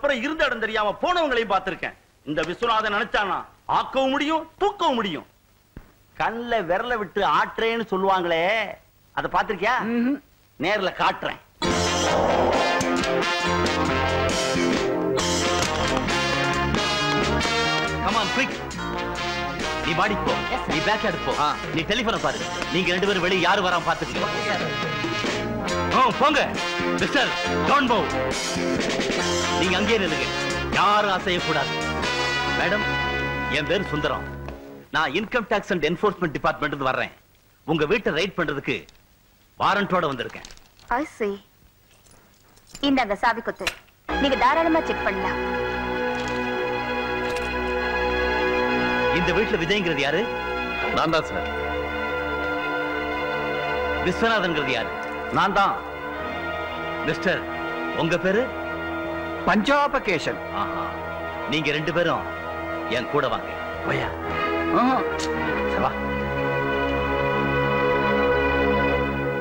அப்புறம் இருந்த இடம் தெரியாம போனவங்களையும் பார்த்திருக்கேன். இந்த விஸ்வநாதன் நினைச்சானா ஆக்கவும் முடியும், தூக்கவும் முடியும். கண்ணுல விரல விட்டு ஆட்டுறேன்னு சொல்லுவாங்களே, அதை பார்த்திருக்கியா? நேர்ல காட்டுறேன். Come on, quick. நீ பாடிக்கு போ, நீ பேக் எடுத்து போ, நீ டெலிபோனை பாரு. நீங்க ரெண்டு பேரும் வெளியே யாரு வராம பாத்துக்கீங்க. போங்க மிஸ்டர் ஜான் போ, நீங்க அங்கேயே நில்லுங்க, யாரும் அசையக்கூடாது. மேடம், என் பேர் சுந்தரம். நான் income tax and enforcement department வர்றேன். உங்க வீட்டை ரைட் பண்றதுக்கு வாரண்டோட வந்திருக்கேன். I see. இந்தாங்க சாவி கொத்து, நீங்க தாராளமா செக் பண்ணலாம். இந்த வீட்டுல விஜய்ங்கிறது யாரு? நான் தான் சார். விஸ்வநாதன்ங்கிறது யாரு? நான் தான். மிஸ்டர், உங்க பேரு? பஞ்சாபகேஷன். நீங்க ரெண்டு பேரும் என் கூட வாங்க. போயா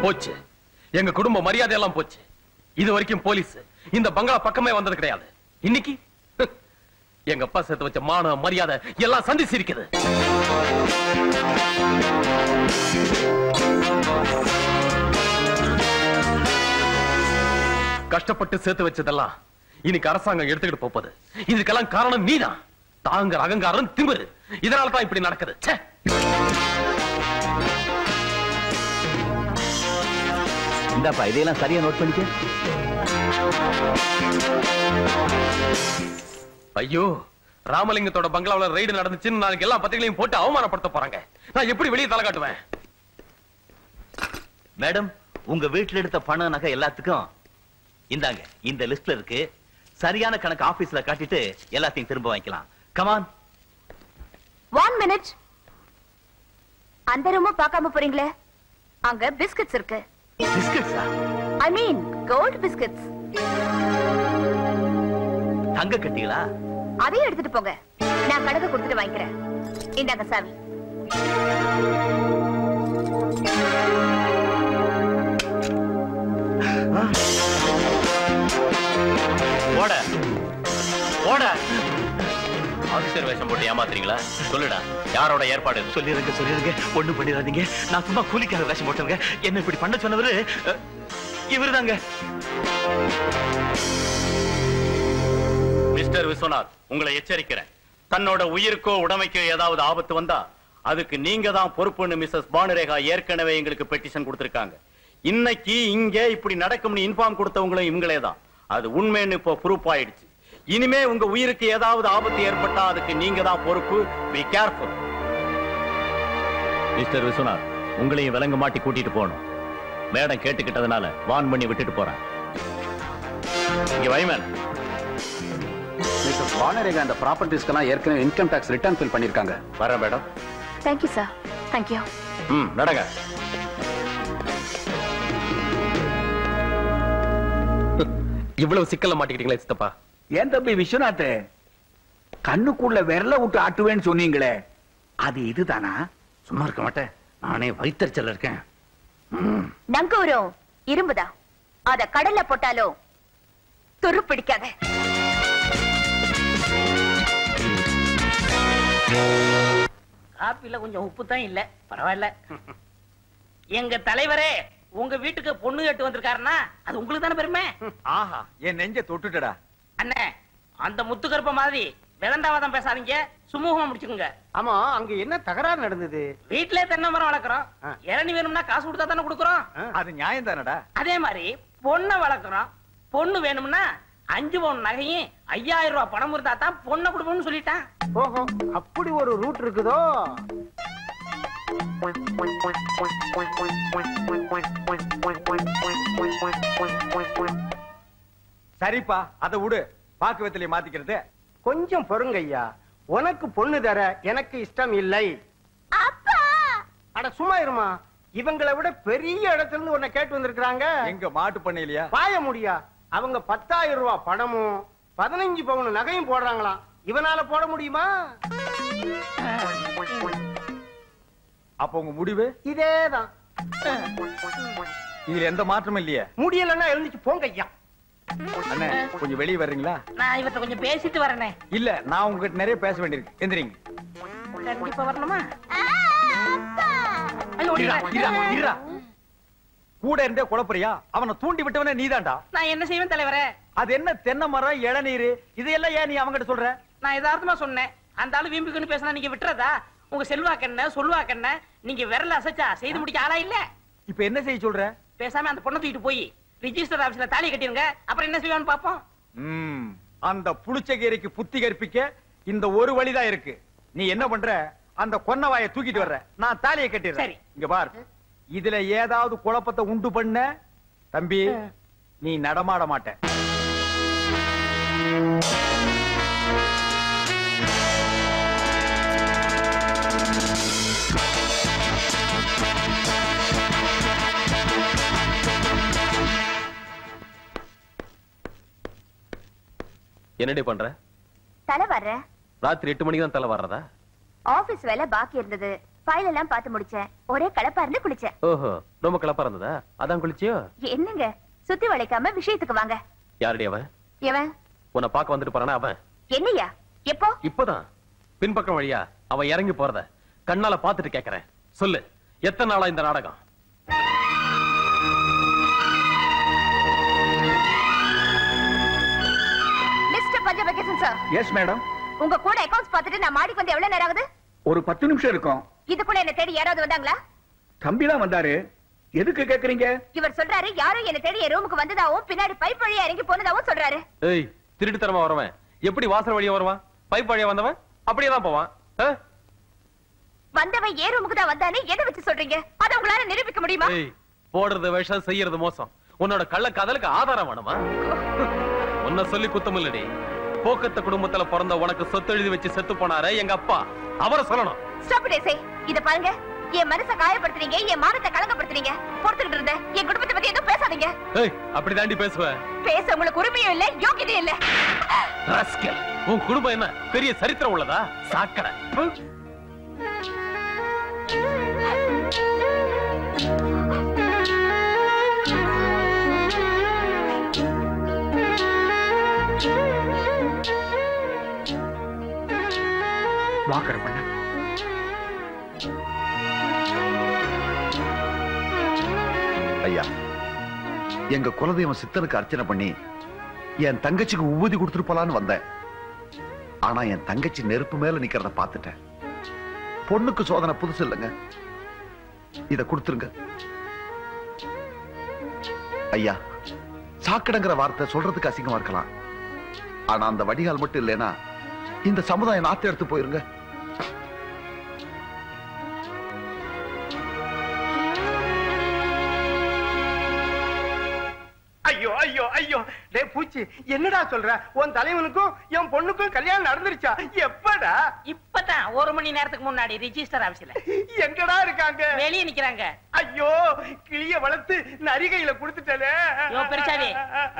போச்சு, எங்க குடும்ப மரியாதை எல்லாம் போச்சு. இது வரைக்கும் போலீஸ் இந்த பங்களா பக்கமே வந்தது கிடையாது. இன்னைக்கு எங்க அப்பா சேர்த்து வச்ச மான மரியாதை எல்லாம் சந்திச்சு இருக்குது. கஷ்டப்பட்டு சேர்த்து வச்சதெல்லாம் இன்னைக்கு அரசாங்கம் எடுத்துக்கிட்டு போகுது. இதுக்கெல்லாம் காரணம் நீதான். தாங்க அகங்காரம், திமிரு, இதனால தான் இப்படி நடக்குது. இந்தாப்பா, இதையெல்லாம் சரியா நோட் பண்ணிக்க. ஐயோ, ராமலிங்கத்தோட பங்களாவில் ரைடு நடந்துச்சுன்னு நாளைக்கு எல்லா பத்திரிகையும் போட்டு அவமானப்படுத்த போறாங்க. நான் எப்படி வெளியே தலை காட்டுவேன்? மேடம், உங்க வீட்டுல எடுத்த பண நகை எல்லாத்துக்கும் இந்தாங்க, இந்த லிஸ்ட்ல இருக்கு. சரியான கணக்கு ஆபீஸ்ல காட்டிட்டு எல்லாத்தையும் திரும்ப வாங்கிக்கலாம். கமான். 1 minute. அந்த ரூம பார்க்காம போறீங்களே, அங்க பிஸ்கட்ஸ் இருக்கு. பிஸ்கட்ஸா? I mean gold biscuits. தங்க கட்டிகளா? அதையும் எடுத்துட்டு போங்க, நான் கணக்கு கொடுத்துட்டு வாங்கிக்கிறேன். இந்தாங்க சாவி. ஓட ஓட. ஆபீசர் வேஷம் போட்டு ஏமாத்துறீங்களா? சொல்லுடா, யாரோட ஏற்பாடு? சொல்லிருங்க, ஒண்ணும் பண்ணிடாதீங்க. நான் சும்மா கூலிக்கார வேஷம் போட்டவங்க. என்ன இப்படி பண்ண சொன்னவரு இவருதாங்க. மிஸ்டர் விஸ்வநாத், உங்களை எச்சரிக்கிறேன். தன்னோட உயிருக்கோ உடைமைக்கோ ஏதாவது ஆபத்து வந்தா அதுக்கு நீங்க தான் பொறுப்புன்னு மிஸ்ஸஸ் பானுரேகா ஏற்கனவே எங்களுக்கு பெட்டிஷன் கொடுத்திருக்காங்க. இன்னைக்கு இங்க இப்படி நடக்கும்னு இன்ஃபார்ம் கொடுத்தவங்களும் இவங்களே தான். அது உண்மைன்னு இப்போ ப்ரூஃப் ஆயிடுச்சு. இனிமே உங்க உயிருக்கு ஏதாவது ஆபத்து ஏற்பட்டா அதுக்கு நீங்க தான் பொறுப்பு. Be careful. மிஸ்டர் விஸ்வநாத், உங்களையும் விலங்கு மாட்டி கூட்டிட்டு போகணும். மேடம் கேட்டுக்கிட்டதுனால வான் பண்ணி விட்டுட்டு போறேன். இங்க வைமன். மிஸ்டர் பானுரேகா அந்த ப்ராப்பர்ட்டிஸ்க்கெல்லாம் ஏற்கனவே இன்கம் டாக்ஸ் ரிட்டர்ன் ஃபில் பண்ணிருக்காங்க. வரேன் madam. Thank you sir. Thank you. நடங்க. இவ்வளவு சிக்கல மாட்டிக்கிட்டீங்களே சித்தப்பா. ஏன் தம்பி விஸ்வநாத், கண்ணுக்குள்ள விரல விட்டு ஆட்டுவேன்னு சொன்னீங்களே, அது இதுதானா? சும்மா இருக்க மாட்டேன், நானே வயிற்றுச்சல் இருக்கேன். நங்கூரம் இரும்புதான், அத கடல்ல போட்டாலும் துரு பிடிக்காத. காப்பில கொஞ்சம் உப்பு தான் இல்ல, பரவாயில்ல. எங்க தலைவரே உங்க வீட்டுக்கு பொண்ணு கேட்டு வந்திருக்காருன்னா அது உங்களுக்கு தானே பெருமை. ஆஹா, என் நெஞ்ச தொட்டுட்டடா. அண்ணே, அந்த முத்துக்கருப்ப மாதிரி விதண்டாவாதம் பேசாதீங்க, சுமூகமா முடிச்சுக்குங்க. ஆமா, அங்க என்ன தகராறு நடந்தது? வீட்டுல தென்னை மரம் வளர்க்குறோம், இளநீ வேணும்னா காசு கொடுத்தா தானே கொடுக்குறோம். அது நியாயம் தானடா. அதே மாதிரி பொண்ணை வளர்க்குறோம், பொண்ணு வேணும்னா 5 பவுன் நகையும் 5000 ரூபாய் பணம் இருந்தா தான் பொண்ணை கொடுப்போம்னு சொல்லிட்டான். ஓஹோ, அப்படி ஒரு ரூட் இருக்குதோ? சரிப்பா, அதை விடு. பாக்குவத்திலே மாத்திக்கிறது. கொஞ்சம் பொறுங்க ஐயா, உனக்கு பொண்ணு தர எனக்கு இஷ்டம் இல்லை. அட சும்மா இருமா, இவங்களை விட பெரிய இடத்துல இருந்து உன்னை கேட்டு வந்திருக்காங்க. எங்க மாட்டு பண்ணையிலையா? பாய முடியா, அவங்க 10,000 ரூபாய் பணமும் 15 பவுன் நகையும் போடுறாங்களாம். இவனால போட முடியுமா? அப்ப உங்க முடிவு இதேதான். இதுல எந்த மாற்றமும் இல்லையே. முடியலன்னா எழுந்துச்சு போங்க ஐயா. அண்ணே கொஞ்சம் வெளியே வர்றீங்களா? நான் இவர்ட்ட கொஞ்சம் பேசிட்டு வரேனே. இல்ல நான் உங்ககிட்ட நிறைய பேச வேண்டியிருக்கு. எந்திரிங்க. கண்டிப்பா வரணுமா? கூட இருந்தே குழப்பறியா? அவனை தூண்டி விட்டவனே நீதான்டா. நான் என்ன செய்வேன் தலைவரே? அது என்ன தென்னை மரம், இளநீர், இதெல்லாம் ஏன் நீ அவங்கிட்ட சொல்ற? நான் யதார்த்தமா சொன்னேன். அந்த ஆளு வீம்புக்குன்னு பேசினா நீங்க விட்டுறதா? உங்க செல்வாக்கண்ண சொல்வாக்கண்ண நீங்க விரல அசைச்சா செய்து முடிக்க ஆளா இல்ல. இப்ப என்ன செய்ய சொல்ற? பேசாம அந்த பொண்ணை தூக்கிட்டு போய் ரிஜிஸ்டர் ஆபீஸ்ல தாலி கட்டிருங்க. அப்புறம் என்ன செய்வான்னு பாப்போம். அந்த புளிச்சகீரைக்கு புத்தி கற்பிக்க இந்த ஒரு வழிதான் இருக்கு. நீ என்ன பண்ற? அந்த கொன்னவாயை தூக்கிட்டு வர்ற, நான் தாலியை கட்டிடுறேன். சரி. இங்க பார், இதுல ஏதாவது குழப்பத்தை உண்டு பண்ண தம்பி நீ நடமாட மாட்ட. என்னடி பண்ற? தலை வர்ற. ராத்திரி 8 மணிக்கு தான் தலை வர்றதா? ஆபீஸ் வேலை பாக்கி இருந்தது. ஃபைல் எல்லாம் பார்த்து முடிச்சேன். ஒரே கலப்பா இருந்து குளிச்சேன். ஓஹோ, ரொம்ப கலப்பா இருந்ததா? அதான் குளிச்சியோ? என்னங்க சுத்தி வளைக்காம விஷயத்துக்கு வாங்க. யாரடி அவன்? எவன்? உன்னை பார்க்க வந்துட்டு போறானே அவன். என்னையா? எப்போ? இப்பதான் பின்பக்கம் வழியா அவன் இறங்கி போறத கண்ணால பாத்துட்டு கேக்குறேன். சொல்லு, எத்தனை நாளா இந்த நாடகம்? Mister Panchapakesan sir. Yes madam. உங்க கூட அக்கவுண்ட்ஸ் பார்த்துட்டு நான் மாடிக்கு வந்து எவ்வளவு நேரம் ஆகுது? ஒரு 10 நிமிஷம் இருக்கும். இதுக்குள்ள என்ன தேடி யாராவது வந்தாங்களா? தம்பி தான் வந்தாரு. எதுக்கு கேக்குறீங்க? இவர் சொல்றாரு யாரோ என்ன தேடி என் ரூமுக்கு வந்ததாவும் பின்னாடி பைப் வழியா இறங்கி போனதாவும் சொல்றாரு. ஏய், திருட்டுத்தனமா வரவன் எப்படி வாசல் வழியா வருவான்? பைப் வழியா வந்தவன் அப்படியே தான் போவான். வந்தவன் ஏன் ரூமுக்கு தான் வந்தானே எதை வச்சு சொல்றீங்க? அதை உங்களால நிரூபிக்க முடியுமா? ஏய், போடுறது விஷம், செய்யறது மோசம். உன்னோட கள்ள காதலுக்கு ஆதாரம் வேணுமா? உன்னை சொல்லி குத்தம் இல்லடி. போக்கத்த குடும்பத்துல பிறந்த உனக்கு சொத்து எழுதி வச்சு செத்து போனாரு எங்க அப்பா, அவரை சொல்லணும். Stop it. இத பாருங்க, என் மனசை காயப்படுத்துறீங்க, என் மானத்தை கலங்கப்படுத்துறீங்க. பொறுத்துக்கிட்டு இருந்த என் குடும்பத்தை பத்தி எதுவும் பேசாதீங்க. ஏய், அப்படி தாண்டி பேசுவேன். பேச உங்களுக்கு உரிமையும் இல்ல, யோகியதையும் இல்ல. ராஸ்கல், உன் குடும்பம் என்ன பெரிய சரித்திரம் உள்ளதா? சாக்கடை. வாக்கற பண்ண. ஐயா, எங்க குலதெய்வம் சித்தனுக்கு அர்ச்சனை பண்ணி என் தங்கச்சிக்கு உபதி கொடுத்துட்டு போலான்னு வந்தேன். ஆனா என் தங்கச்சி நெருப்பு மேல நிக்கிறத பாத்துட்டேன். பொண்ணுக்கு சோதனை புதுசு இல்லைங்க. இத கொடுத்துருங்க ஐயா. சாக்கடைங்கிற வார்த்தை சொல்றதுக்கு அசிங்கமா இருக்கலாம். ஆனா அந்த வடிகால் மட்டும் இல்லைன்னா இந்த சமுதாயம் நாட்டை எடுத்து போயிருங்க. ஐயோ ஐயோ ஐயோ, டேய் பூச்சி, என்னடா சொல்ற? உன் தலைவனுக்கும் என் பொண்ணுக்கும் கல்யாணம் நடந்துருச்சா? எப்படா? இப்பதான் 1 மணி நேரத்துக்கு முன்னாடி ரிஜிஸ்டர் ஆபீஸ்ல. எங்கடா இருக்காங்க? வெளியே நிக்கிறாங்க. ஐயோ, கிளிய வளர்த்து நரிகையில குடுத்துட்டே. யோ பெருசாவி,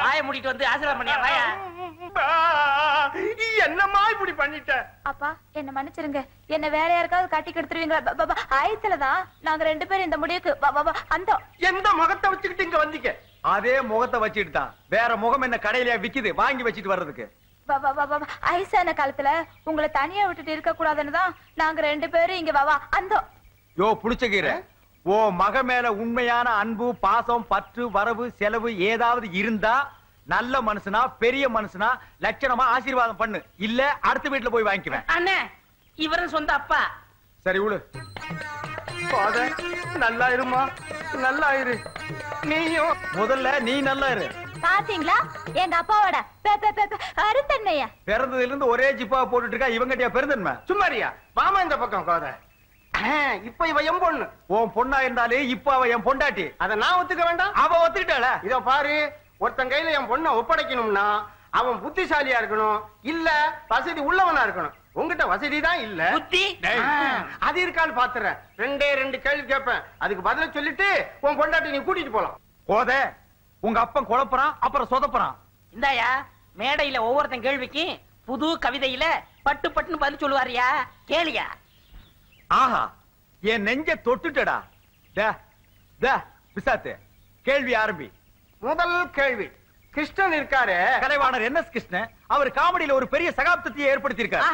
வாயை மூடிட்டு வந்து ஆசீர்வாதம் பண்ணியா? வாயா. என்னம்மா இப்படி பண்ணிட்ட? அப்பா என்ன மன்னிச்சிருங்க. என்ன வேற யாருக்காவது காட்டி கெடுத்துருவீங்களா? ஆயத்துலதான் நாங்க 2 பேரும் இந்த முடிவுக்கு அந்த எந்த முகத்தை வச்சுக்கிட்டு இங்க வந்தீங்க? அதே முகத்தை வச்சுட்டு தான். வேற முகம் என்ன கடையில விக்குது வாங்கி வச்சிட்டு வர்றதுக்கு? ஐசான காலத்துல உங்களை தனியா விட்டுட்டு இருக்க கூடாதுன்னு தான் நாங்க 2 பேரும் இங்க அந்த யோ புளிச்சகீரை, ஓ மக மேல உண்மையான அன்பு, பாசம், பற்று, வரவு, செலவு ஏதாவது இருந்தா நல்ல மனுஷனா, பெரிய மனுஷனா லட்சணமா ஆசீர்வாதம் பண்ணு. இல்ல அடுத்த வீட்டுல போய் வாங்கிக்குவேன். அண்ணே, இவரும் சொந்த அப்பா. சரி விடு. நல்லா இருமா, நல்லா இரு. நீயும் முதல்ல நீ நல்லா இரு. பாத்தீங்களா எங்க அப்பாவோட அருத்தன்மையா? பிறந்ததுல இருந்து ஒரே ஜிப்பா போட்டுட்டு இருக்கா. இவங்கிட்டயா பெருந்தன்மை? சும்மாரியா? மாமா இந்த பக்கம் கோத. இப்ப இவ என் பொண்ணு. உன் பொண்ணா இருந்தாலே இப்ப அவ என் பொண்டாட்டி. அத நான் ஒத்துக்க வேண்டாம்? அவ ஒத்துக்கிட்டாள. இத பாரு, ஒருத்தன் கையில என் பொண்ணை ஒப்படைக்கணும்னா அவன் புத்திசாலியா இருக்கணும், இல்ல வசதி உள்ளவனா இருக்கணும். உங்ககிட்ட வசதி தான் இல்ல. புத்தி அது இருக்கான்னு பாத்துறேன். 2 கேள்வி கேட்பேன், அதுக்கு பதில சொல்லிட்டு உன் பொண்டாட்டி நீ கூட்டிட்டு போலாம். போத உங்க அப்பன் குழப்பறான், அப்புறம் சொதப்புறான். இந்தாயா, மேடையில ஒவ்வொருத்தன் கேள்விக்கு புது கவிதையில பட்டு பட்டுன்னு பதில் சொல்லுவாரியா? கேளியா? ஆஹா, என் நெஞ்ச தொட்டுட்டடா. பிசாத்து, கேள்வி ஆரம்பி. முதல் கேள்வி, கிருஷ்ணன் இருக்காரு, கலைவாணர் என்.எஸ். கிருஷ்ணன். அவர் காமெடியில ஒரு பெரிய சகாப்தத்தை ஏற்படுத்தி இருக்காரு.